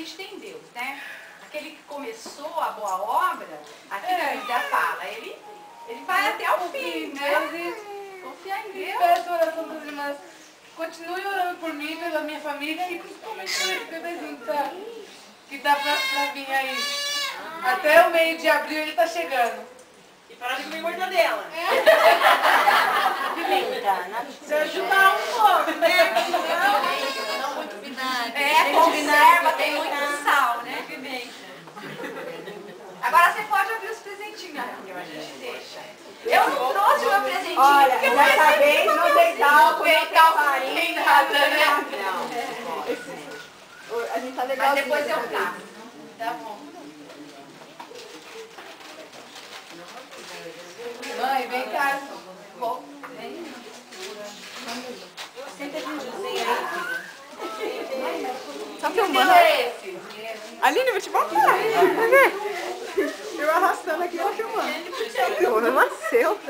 gente tem Deus, né? Aquele que começou a boa obra, aqui na Bíblia fala, ele vai até o fim, né? Confiar em Deus. Peço oração das irmãs. Continue orando por mim, pela minha família e principalmente por esse bebezinho que tá pra vir aí. Até o meio de abril ele tá chegando. E parar de comer mortadela. Se ajudar um pouco, né? Não muito vinagre. Conserva, tem muito sal, né? Agora você pode abrir os presentinhos, Raquel, a gente deixa. Eu não trouxe meu presentinho. Olha, porque dessa vez não tem talco, tem talco, não tem nada, né? Não. A gente tá legal. Mas depois eu trago. Tá bom. Mãe, vem cá. Vem. Senta aqui um José aí. Tá Que filmando? é esse? Aline, vou te mostrar. Vai ver. Eu arrastando aqui, ela filmando. O homem nasceu.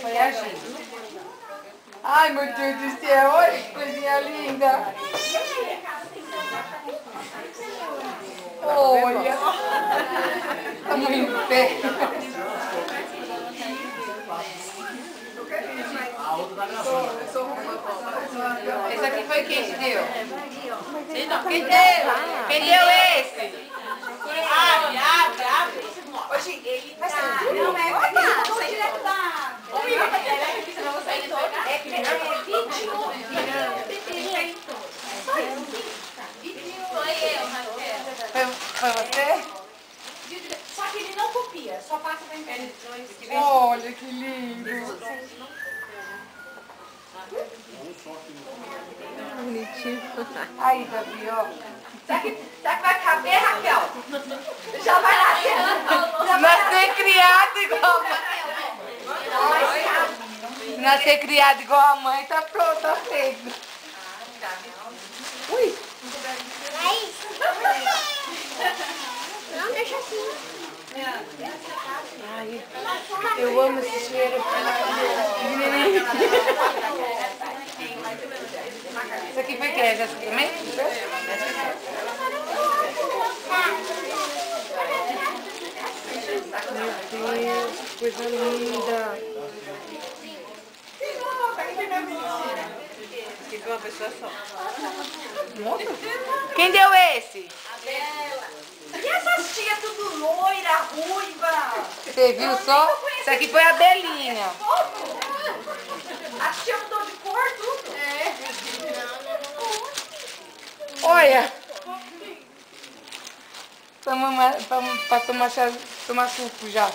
Foi agindo. Ai, meu Deus do céu, olha que coisinha linda. Olha. Tá muito feio. Esse aqui foi quem te deu? Quem deu? Quem deu esse? Abre. Hoje ele tá... Não, é porque eu tô direto da... Senão eu vou sair todo. É 21. Foi eu, Raquel. Foi você? Só que ele não copia, só passa pra internet. Olha que lindo. Bonitinho. Aí, Davi, ó. Será que vai caber, Raquel? Já vai nascer. Nascer criado igual a mãe. Nascer criado igual a mãe, tá pronto, tá feito. Ui. Não, deixa assim. Ai, eu amo esse cheiro. Isso aqui foi quem? Essa aqui também? Meu Deus, que coisa linda. Fica uma pessoa só. Quem deu esse? E essas tias tudo loira, ruiva? Você viu só? Isso aqui foi a Belinha. A tia mudou de cor, tudo. Olha. Pra tomar suco já.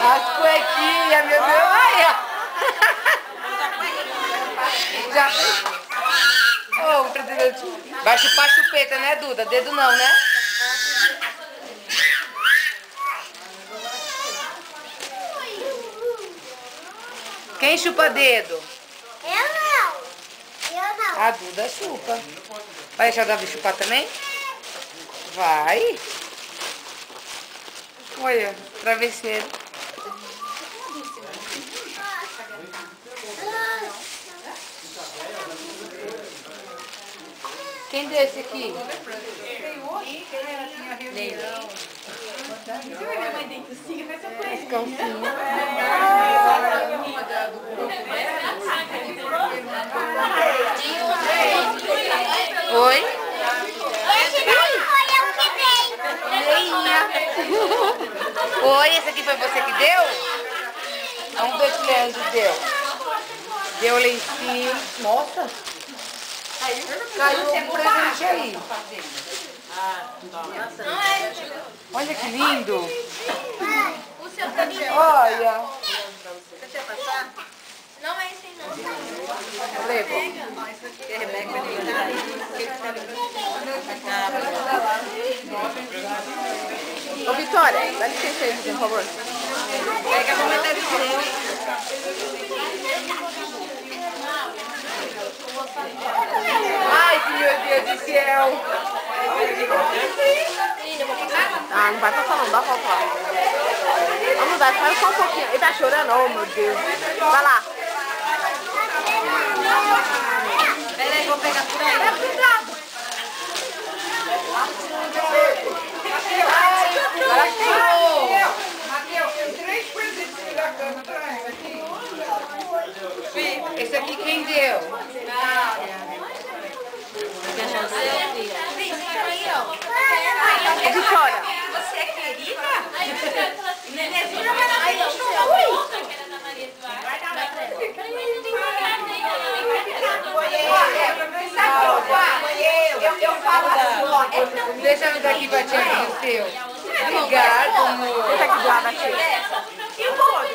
As cuequinhas, meu Deus. Olha. Já. Oh, vai chupar chupeta, né, Duda? Dedo não, né? Quem chupa dedo? Eu não. A Duda chupa. Vai deixar o Davi chupar também? Vai. Olha, travesseiro. Quem deu esse aqui? As calcinhas. Oi? Oi, esse aqui foi você que deu? Vamos ver que Leandro deu. Deu lencinho. Nossa! Caiu um presente aí. Olha que lindo. O seu caminho. Olha. Você quer passar? Não é esse não. Leva. Ô, Vitória, dá licença aí, por favor. Pega a mamãe da Maciel. Ah, não vai passar não, dá pra falar. Vamos dar, espera só um pouquinho. Ele tá chorando? Oh, meu Deus. Vai lá. Peraí, vou pegar por aí. Matheus, tem 3 presentinhos da cama, traz aqui. Esse aqui quem deu? Vitória. Você é querida? Nenezinha vai dar bem show. Eu falo assim, ó. Deixa eu dar aqui pra tia aqui o seu. Obrigado, amor. Deixa aqui do lado da tia. E o bolo?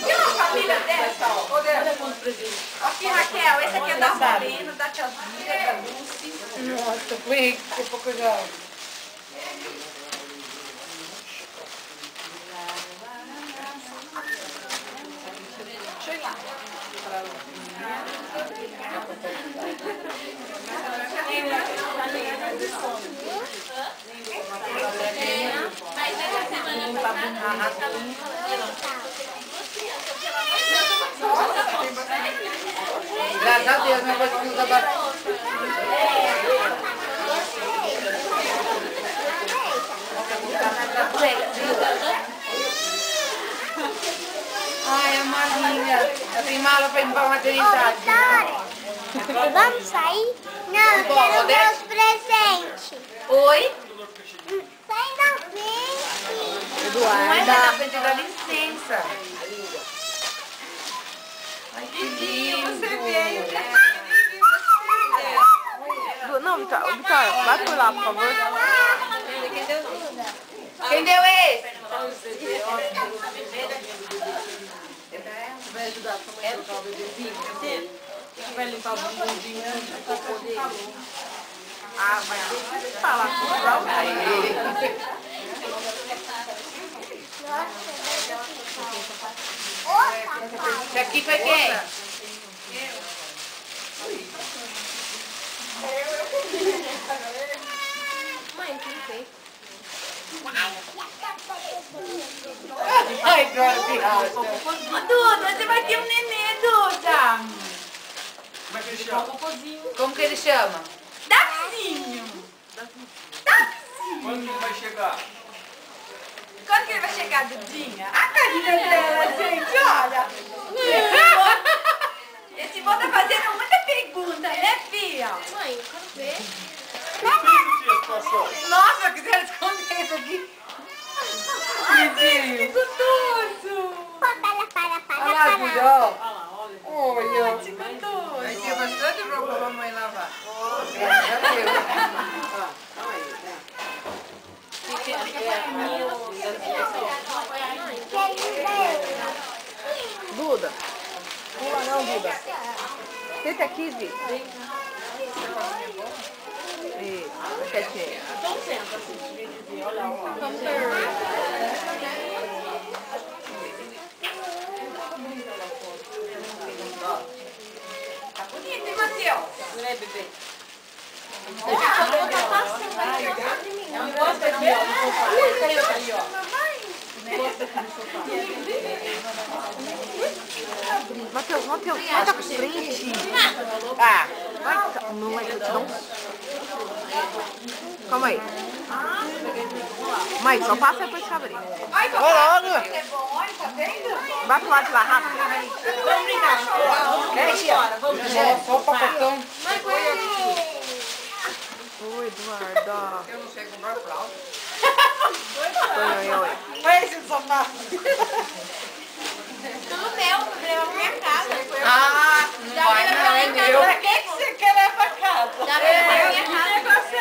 E uma família dessa, ó. Aqui, Raquel, esse aqui é da Marina, da tiazinha, da Lucy. Nossa, foi pouco já. Graças a Deus, não pode usar bastante. Ai, a Marinha. Eu tenho mala pra ir pra maternidade. Vamos sair? Não, eu quero meus presentes. Oi? Sai da frente. Não é na frente, dá licença. Ai, que lindo. Você veio, né? Não, Vitória, vai por lá, por favor. Quem deu esse? Vai ajudar a sua mãe a trocar o bebezinho? Vai limpar o bumbumzinho antes do cocô dele? Ah, vai ter que falar com o Raul. Esse aqui foi quem? Mãe, quem fez? Ai, agora que rasta. Duda, você vai ter um nenê, Duda. Como é que ele chama? Como que ele chama? Dacinho. Quando ele vai chegar? Quando que ele vai chegar, Dudinha? A carinha dela, gente, olha. Esse vô tá fazendo muita pergunta, né, filha? Mãe, eu quero ver. Que situação? Nossa, quiseram esconder isso aqui. Ai, gente, que gostoso. Olha lá, Duda, ó. Olha, que gostoso. Vai ter bastante roupa pra mamãe lavar. Graças a Deus. Duda. Pula não, Duda. Senta aqui, Vi. Isso, quietinha. Então senta, assim, devia dizer. Olha lá. Tá bonito, hein, Matheus? Não é, bebê? Não gosta aqui, ó, no sofá. Ali, ó. Matheus, sai da frente. Ah, vai, não é que eu te dou um... Calma aí. Mãe, só passa depois que abrir. Ai, Vai logo. é bom, olha, tá vendo? Vai pro lado de lá, rápido. Vamos brincar. É aqui, ó. Só o pacotão. Oi, Eduardo. Eu não sei comprar fralda. Oi. Olha esse sofá. Tudo meu, vou levar pra minha casa. Ah, não vai não, é meu. Pra que você quer levar pra casa? Já leva pra minha Que casa. negócio é?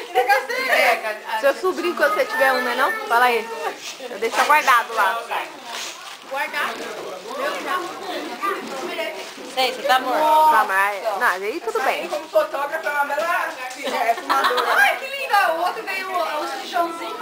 Que negócio é? Seu sobrinho, quando você tiver um, né não? Fala aí. Eu deixo guardado lá. Guardar. Sei, você tá morto. Tá, mas... Não, aí tudo bem. Como fotógrafa, é uma bela filha, é fumadora. Ai, que linda. O outro veio o sujãozinho.